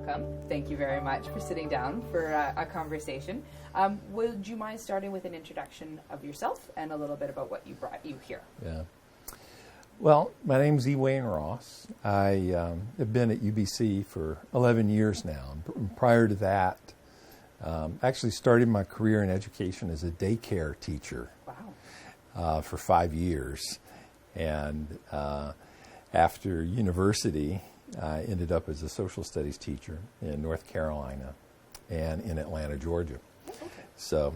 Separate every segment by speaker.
Speaker 1: welcome. Thank you very much for sitting down for a conversation. Would you mind starting with an introduction of yourself and a little bit about what brought you here?
Speaker 2: Yeah. Well, my name's E. Wayne Ross. I have been at UBC for 11 years now. Prior to that, actually started my career in education as a daycare teacher.
Speaker 1: Wow.
Speaker 2: For 5 years. And after university, I ended up as a social studies teacher in North Carolina and in Atlanta, Georgia.
Speaker 1: Okay.
Speaker 2: So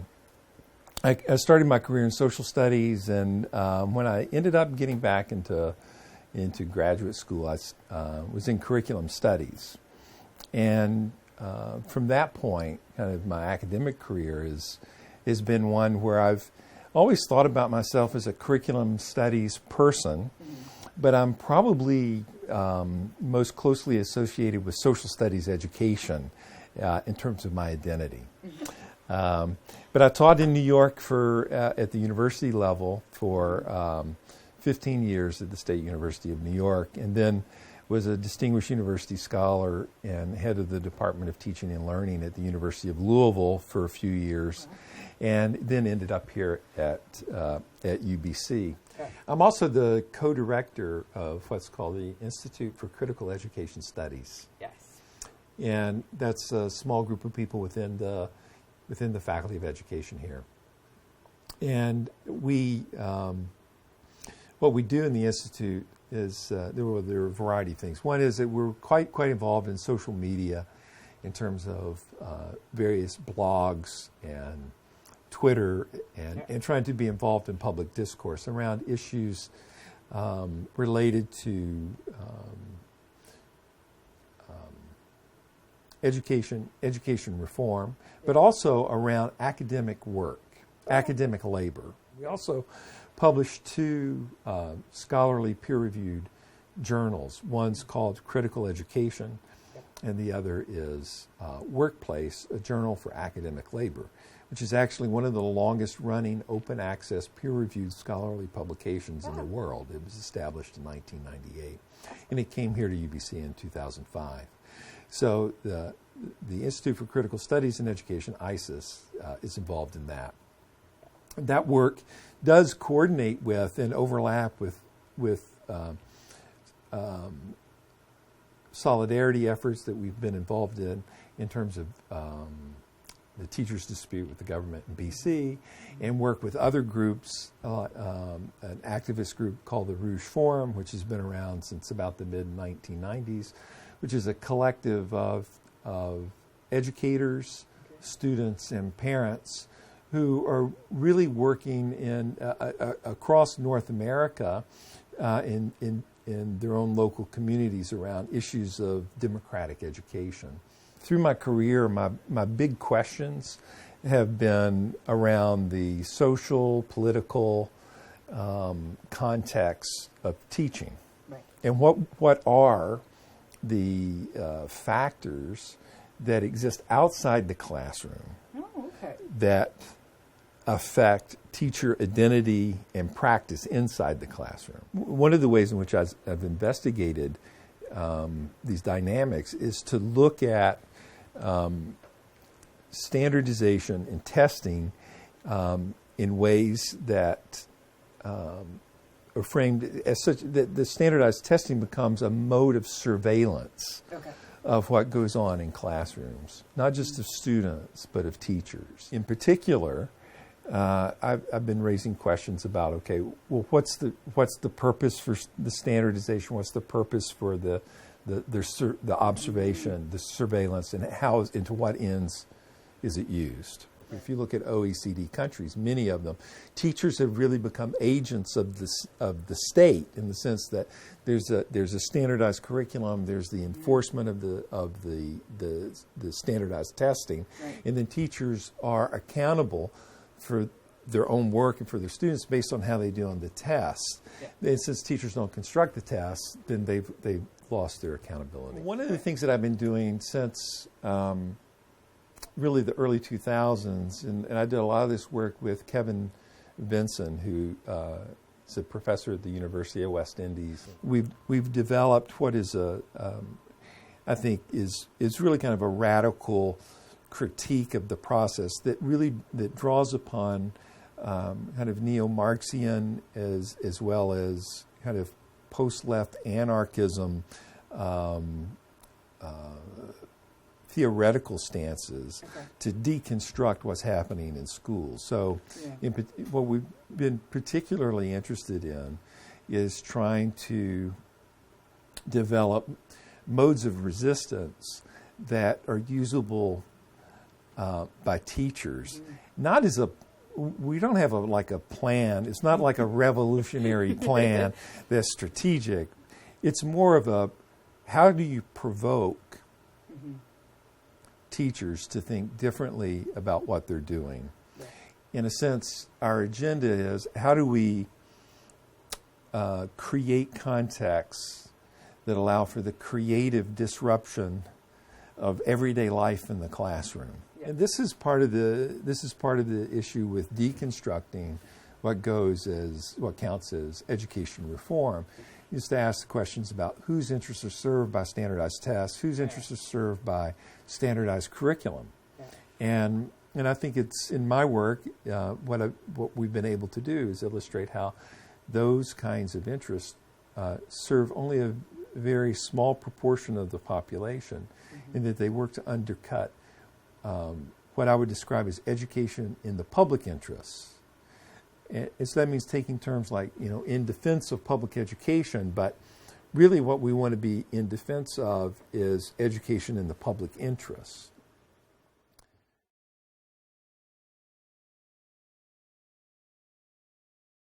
Speaker 2: I started my career in social studies, and when I ended up getting back into graduate school, I was in curriculum studies. And from that point, kind of my academic career has been one where I've always thought about myself as a curriculum studies person, but I'm probably most closely associated with social studies education in terms of my identity. But I taught in New York at the university level for 15 years at the State University of New York, and then was a distinguished university scholar and head of the Department of Teaching and Learning at the University of Louisville for a few years, and then ended up here at UBC.
Speaker 1: Okay.
Speaker 2: I'm also the co-director of what's called the Institute for Critical Education Studies.
Speaker 1: Yes.
Speaker 2: And that's a small group of people within the Faculty of Education here. And we, what we do in the Institute is, there are a variety of things. One is that we're quite involved in social media in terms of various blogs and Twitter and trying to be involved in public discourse around issues related to education reform, but also around academic work, academic labor. We also publish 2 scholarly peer-reviewed journals. One's called Critical Education, and the other is Workplace, a journal for academic labor, which is actually one of the longest-running open-access peer-reviewed scholarly publications in the world. It was established in 1998, and it came here to UBC in 2005. So the Institute for Critical Studies in Education, ISIS, is involved in that. That work does coordinate with and overlap with solidarity efforts that we've been involved in terms of the teachers' dispute with the government in BC, and work with other groups, an activist group called the Rouge Forum, which has been around since about the mid-1990s, which is a collective of educators, students, and parents who are really working in across North America in their own local communities around issues of democratic education. Through my career, my big questions have been around the social, political context of teaching.
Speaker 1: Right.
Speaker 2: And what are the factors that exist outside the classroom that affect teacher identity and practice inside the classroom. One of the ways in which I've investigated these dynamics is to look at standardization and testing in ways that are framed as such that the standardized testing becomes a mode of surveillance of what goes on in classrooms, not just of students, but of teachers. In particular, I've been raising questions about, what's the purpose for the standardization? What's the purpose for the observation, the surveillance, and to what ends is it used? If you look at OECD countries, many of them, teachers have really become agents of the state in the sense that there's a standardized curriculum, there's the enforcement of the standardized testing, and then teachers are accountable for their own work and for their students based on how they do on the tests. And since teachers don't construct the tests, then they've lost their accountability. One of the things that I've been doing since really the early 2000s, and I did a lot of this work with Kevin Vinson, who is a professor at the University of West Indies. We've developed what is I think is really kind of a radical critique of the process that draws upon kind of neo-Marxian as well as kind of post-left anarchism theoretical stances to deconstruct what's happening in schools. So what we've been particularly interested in is trying to develop modes of resistance that are usable by teachers, not as we don't have like a plan. It's not like a revolutionary plan that's strategic. It's more of how do you provoke teachers to think differently about what they're doing? Yeah. In a sense, our agenda is how do we create contexts that allow for the creative disruption of everyday life in the classroom. Yeah. And this is part of the issue with deconstructing what counts as education reform. Is to ask the questions about whose interests are served by standardized tests, whose interests are served by standardized curriculum. Yeah. And I think it's in my work, what we've been able to do is illustrate how those kinds of interests serve only a very small proportion of the population, and that they work to undercut what I would describe as education in the public interest. So that means taking terms like, in defense of public education, but really what we want to be in defense of is education in the public interest.